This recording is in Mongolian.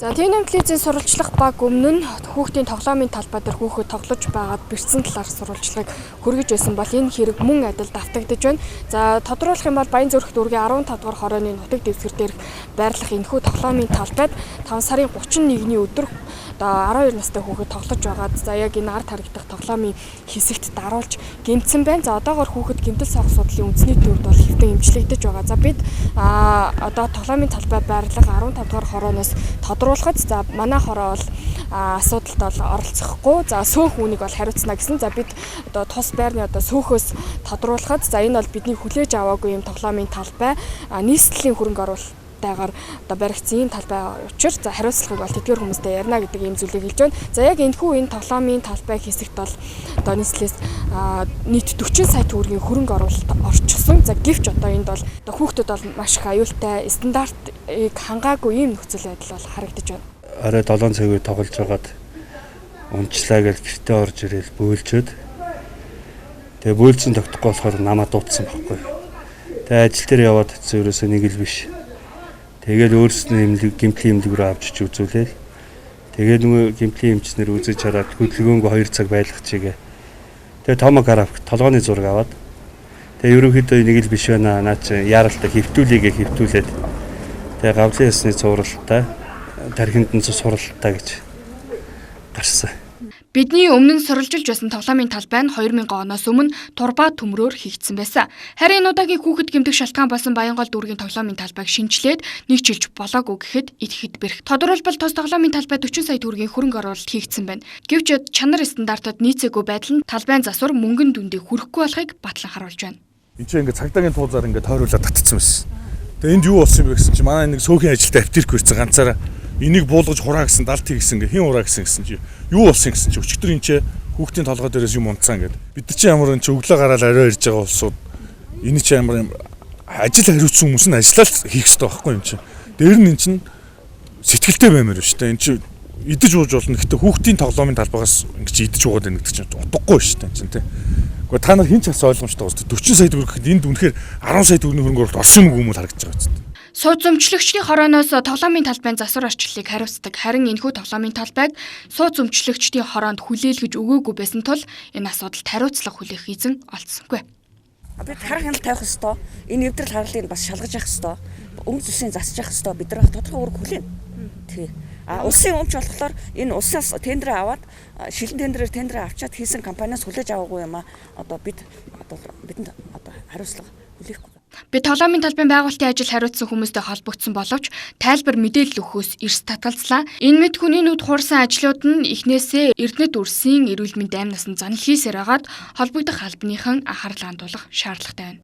За тийм телевизийн сурвалжлах баг өмнө нь хүүхдийн тоглоомын талбай дээр хүүхэд тоглож байгаад бэрцэн талаар сурвалжлагыг хүргэж байсан бол энэ хэрэг мөн адил давтагдж байна. За тодруулах юм бол Баянзүрх дүүргийн 15 дугаар хорооны нутаг дэвсгэр дээрх байрлах энэхүү тоглоомын талбайд 5 сарын 31-ний өдөр 12 настай хүүхэд тоглож байгаад за яг энэ ард харагдах тоглоомын хэсэгт даруулж гэмтсэн байна. За одоогоор хүүхэд гэмтэл сох судлалын үндэсний төвд бол хэвтэн эмчлэгдэж байгаа. За бид одоо тоглоомын талбай байрлах 15 дугаар хорооноос тодруулахад за манай хороо бол асуудалд бол оролцохгүй. За сөөх үнийг бол хариуцна гэсэн. За бид одоо тус байрны одоо сөөхөөс тодруулахад за энэ бол бидний хүлээж аваагүй юм тоглоомын талбай нийслэлийн хөрөнгө оруулалт тайгаар одоо баригдсан ийм талбай учир за хариуцлагыг бол тэдгээр хүмүүстэй ярина гэдэг ийм зүйлийг хэлж байна. За яг энэ тоглоомын талбай хэсэгт бол одоо нийслэлээс нийт 40 сая төгрөгийн хөрөнгө оруулалт орчихсон. За гэвч одоо энд бол одоо хүүхдүүд бол маш их аюултай стандартыг хангаагүй ийм нөхцөл байдал бол харагдаж байна. Орой 7 цаг үе тоглож байгаад унчлаа гэж гэртээ орж ирэл бөөлчөөд тэгээ бөөлцөн тогтохгүй болохоор намаа дуутсан байхгүй. Тэгээ ажил дээр яваад зөвөөсөө нэг л биш. Тэгээд өөрснөө гэмтлийн эмнэлэг рүү авчиж үзүүлээл. Тэгээд нөгөө гэмтлийн эмчнэр үзэж хараад хөдөлгөөнгөө 2 цаг байлгах чигээ. Тэгээд томограф толгойн зураг аваад. Тэгээд ерөнхийдөө нэг л биш байна. Наа чи яаралтай хэвтүүлээд. Тэгээд гавлын ясны цувралтай тархинд нь суралтай гэж гарсан. Бидний өмнө нь суралжилж байсан тоглоомын талбай нь 2000 оноос өмнө турбаа төмрөөр хийгдсэн байсан. Харин энэ удаагийн хүүхэд гэмтэх шалтгаан болсон Баянгол дүүргийн тоглоомын талбайг шинжилээд нэг жилж болоогүй гэхэд итгэхэд бэрх. Тодорхойлбол тус тоглоомын талбай 40 сая төгрөгийн хөрөнгө оруулалт хийгдсэн байна. Гэвч чанар стандартад нийцээгүй байдал нь талбайн засвар мөнгөн дүндээ хүрэхгүй болохыг батлан харуулж байна. Энд чинь ингээд цагдаагийн туулзаар ингээд тойруулаад татцсан байсан. Тэгээ энд юу болсон юм бэ гэсэн чинь манай нэг сөөхийн ажилтай аптерк ирсэн ганцаараа энийг буулгаж хураа гэсэн далтыг гэсэн ингээ хин хураа гэсэн чинь юу болсон гэсэн чинь өчигдөр энэ ч хүүхдийн толгой дээрээс юм унтсан гэдэг. Бид нар чи ямар энэ өглөө гараад орой ирж байгаа улсууд энэ чи ямар ажил хариуцсан хүмүүс нь ажиллаа хийх хэрэгтэй байхгүй юм чи. Дээр нь эн чин сэтгэлтэй баймаар байна шүү дээ. Эн чи идэж ууж болно. Гэхдээ хүүхдийн тоглоомын талбайгаас ингэж идэж уугаад байна гэдэг чинь утгагүй шүү дээ эн чин тий. Гэхдээ та нар хин ч бас ойлгомжтой байна. 40 сая төгрөг гэхэд энд үнэхээр 10 сая төгрөгийн хөрөнгө оруулалт орсон юм уу харагдаж байгаа юм. Сууц өмчлөгчдийн хорооноос тоглоомын талбайн засвар орчлыг хариуцдаг. Харин энэхүү тоглоомын талбайг сууц өмчлөгчдийн хороонд хүлээлгэж өгөөгүй байсан тул энэ асуудалд хариуцлага хүлээх эзэн олдсонгүй. Бид харах хяналт тавих ёстой. Энэ эвдрэл харлыг бас шалгаж явах ёстой. Өнгө зүсийн засаж явах ёстой. Бид нар тодорхой үүрэг хүлээнэ. Тэгээ. Улсын өмч болохоор энэ улсаас тендер аваад шилэн тендер авчаад хийсэн компаниас хүлээж аваагүй юм а. Одоо бидэнд хариуцлага хүлээхгүй. Бид тоглоомын талбайн байгуулалтын ажил хариуцсан хүмүүстэй холбогдсон боловч тайлбар мэдээлэл өгөхөөс эрс татгалзлаа. Энэ мэд хүний нүд хуурсан ажлууд нь эхнээсээ Эрдэнэт үрсийн эрүүл мэндийн аймнаас нь занл хийсээр хагаад холбогдох албаныхан анхаарлаа хандуулах шаардлагатай байна.